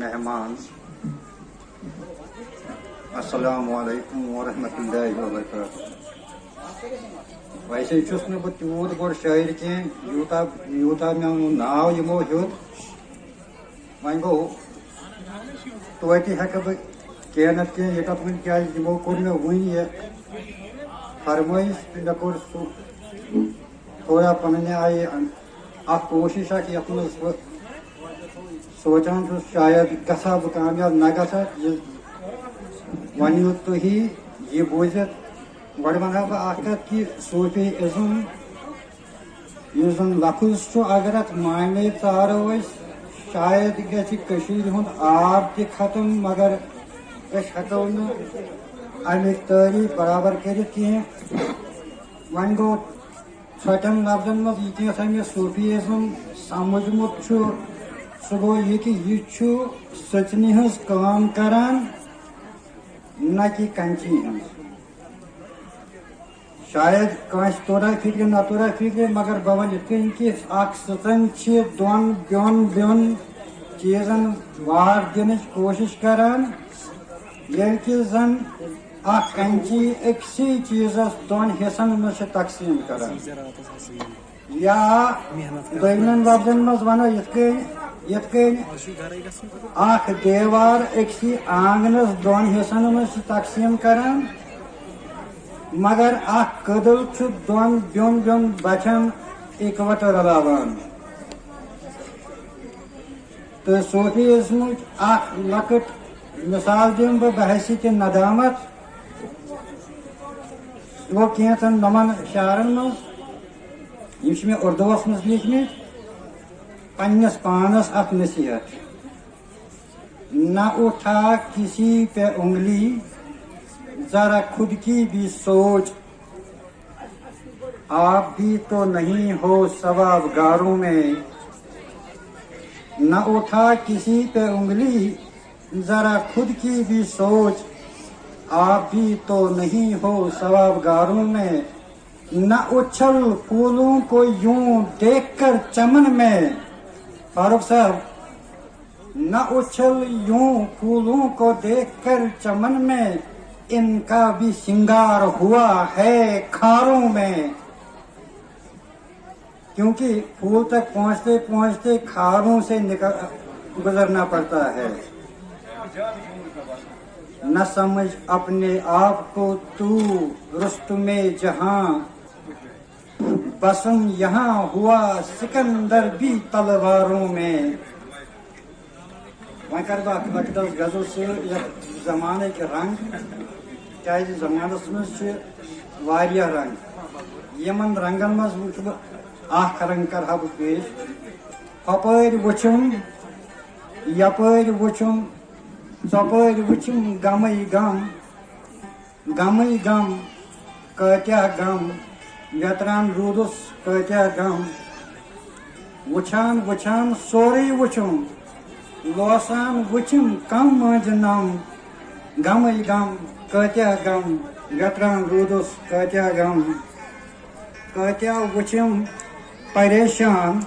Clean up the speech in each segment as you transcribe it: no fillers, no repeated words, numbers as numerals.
مہمان السلام علیکم ورحمۃ اللہ وبرکاتہ ویسے چھس نہ بہ تیوت بوڑ شاعر کی یوتہ مے ناو یمو ہیوت وۄنۍ گوٚو توتہِ ہٮ۪کہٕ بہٕ کینٛہہ نتہٕ کینٛہہ یوٚتتھ وۄنۍ کیٛازِ یِمو کوٚر مےٚ وٕنۍ یہِ فرمٲیش تہٕ مےٚ کوٚر سُہ تھوڑا پنٛنہِ آیہِ اکھ کوٗشِش اکھ یتھ منٛز بہٕ سونچان چھُس شاید گژھا بہٕ کامیاب نہ گژھا یہِ ؤنِو تُہی یہِ بوٗزِتھ گۄڈٕ ونہٕ ہا بہٕ اکھ کتھ کہِ صوٗفی اِزم یُس زن لفظ چھُ اگر اتھ معنے ژارو أسۍ شاید گژھِ کٔشیٖرِ ہُنٛد آب تہِ ختم مگر أسۍ ہٮ۪کو نہٕ امیِکۍ تعریٖف برابر کٔرِتھ کینٛہہ وۄنۍ گوٚو ژھۄٹٮ۪ن لفظن منٛز یہِ کینٛژھا مےٚ صوٗفیٖزم سمجھمُت چھُ سُہ گوٚو یہِ کہِ یہِ چھُ سٕژنہِ ہٕنٛز کٲم کران نہ کہِ کنچی ہٕنٛز شاید کٲنٛسہِ توٚرا فِکرِ نہ توٚرا فِکرِ مگر بہٕ ونہٕ یِتھ کٔنۍ کہِ اکھ سٕژن چھِ دۄن بیوٚن چیٖزن وار دِنٕچ کوٗشش کران ییٚلہِ کہِ زن اکھ کنچی أکسٕے چیٖزس دۄن حِصن منٛز چھِ تقسیٖم کران یا دوٚیمٮ۪ن لفظن منٛز ونو یِتھ کٔنۍ اکھ دیوار أکسٕے آنگنس دۄن حِصن منٛز چھِ تقسیٖم کران مگر اکھ کٔدٕل چھُ دۄن بیوٚن بچن اِکوٹہٕ رلاوان تہٕ صوٗفیٖزمٕچ اکھ لۄکٕٹ مثال دِمہٕ بہٕ بحثیتِ ندامت گوٚو کینٛژن نۄمن شعرن منٛز یِم چھِ مےٚ اُردوٗوس منٛز لیٖکھمٕتۍ پننِس پانس اکھ نصیحت نہ اٹھا کسی پہ انگلی ذرا خود کی بھی سوچ آپ بھی تو نہیں ہو ثواب گاروں میں نہ اٹھا کسی پہ انگلی ذرا خود کی بھی سوچ آپ بھی تو نہیں ہو ثواب گاروں میں نہ اچھل پھولوں کو یوں دیکھ کر چمن میں فاروق صاحب نہ اچھل یوں پھولوں کو دیکھ کر چمن میں ان کا بھی سنگار ہوا ہے کھاروں میں کیونکہ پھول تک پہنچتے پہنچتے کھاروں سے گزرنا پڑتا ہے نہ سمجھ اپنے آپ کو تو رستم جہاں بسم یہاں ہوا سکندر بھی تلواروں میں وۄنۍ کر بہٕ اکھ لۄکٕٹ غزل سۭتۍ یتھ زمانٕکۍ رنگ کیازِ زمانس منٛز چھِ واریاہ رنگ یِمن رنگن منٛز وٕچھ بہٕ اکھ رنگ کرہا بہٕ پیش ہۄپٲرۍ وٕچھُم یپٲرۍ وٕچھُم ژۄپٲرۍ وٕچھُم غمٕے غم کۭتیاہ غم ویتران روٗدُس کۭتیاہ غم وٕچھان وٕچھان سورُے وٕچھُم لوسان وٕچھِم کم مٲنٛجہِ نم غمٕے غم کۭتیاہ غم ویتران روٗدُس کۭتیاہ غم کۭتیاہ وٕچھِم پریشان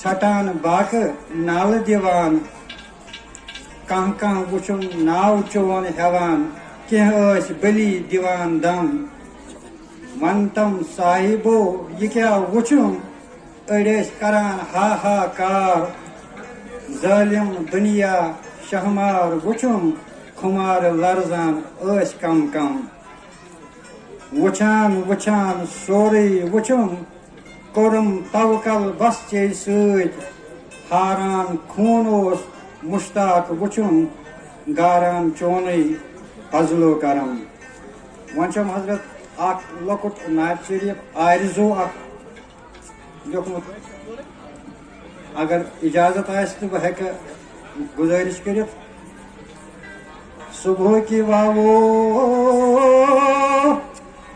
ژھٹان باقہٕ نالہٕ دِوان کانٛہہ کانٛہہ وٕچھُم ناو چون ہٮ۪وان کینٛہہ ٲسۍ بٔلی دِوان دم ون تم صاحبو یہِ کیٛاہ وٕچھُم أڑۍ ٲسۍ کران ہا کار ظٲلِم دُنیا شہمار وٕچھُم خُمار لرزان ٲسۍ کم وٕچھان وٕچھان سورُے وٕچھُم کوٚرُم توکل بس ژے سۭتۍ ہاران خوٗن اوس مشتاق وٕچھُم گاران چونُے فضلو کرم وۄنۍ چھُم حضرت اکھ لۄکُٹ نعتِ شریٖف آرزوٗ اکھ لیوٚکھمُت اگر اجازت آسہِ تہٕ بہٕ ہٮ۪کہٕ گُزٲرِش کٔرِتھ صبح کی واوو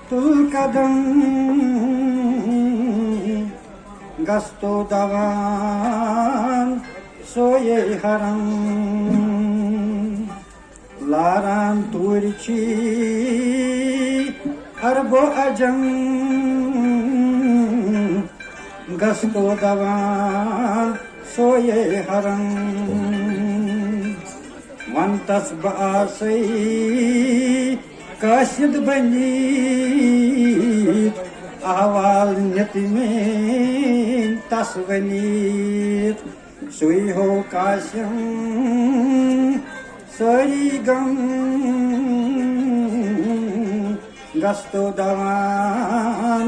تُل قدم گستو دوان سویے حرم لاران توٗرۍ چھی عرب و عجم گستو دوان سویے حرم ون تس بہ آسے قاصد بنیت احوال نت میں تس ونیت سوئی ہو قاسم ساری غم گستو دوان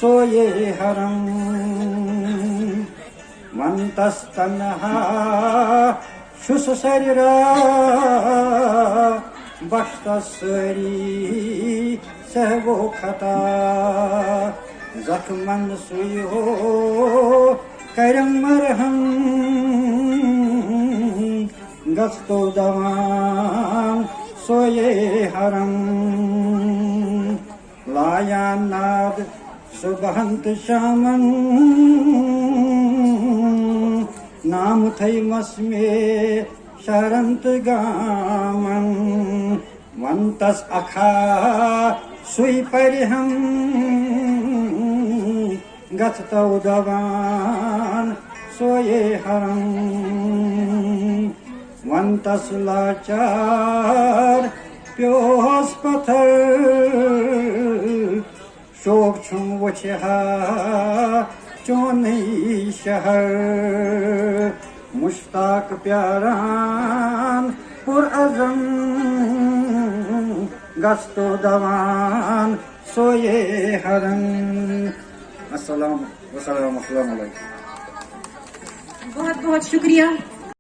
سوئے حرم من تس تنہا شس سررا بخشتس سری سہو خطا زخمن سوئی ہو کرم مرہم گستو دوان سوئے حرم لایا ناد صبحنت شامن نام تھئی مس میں شرنت گامن ون تس اکھا سوئی پرہم گژھتو دوان سوئے حرم ون تس لاچار پیوس پتھر شوق چھم وچھا چونی شہر مشتاق پیاران پر ازم گستو دوان سوئے حرم. السلام علیکم. بہت بہت شکریہ.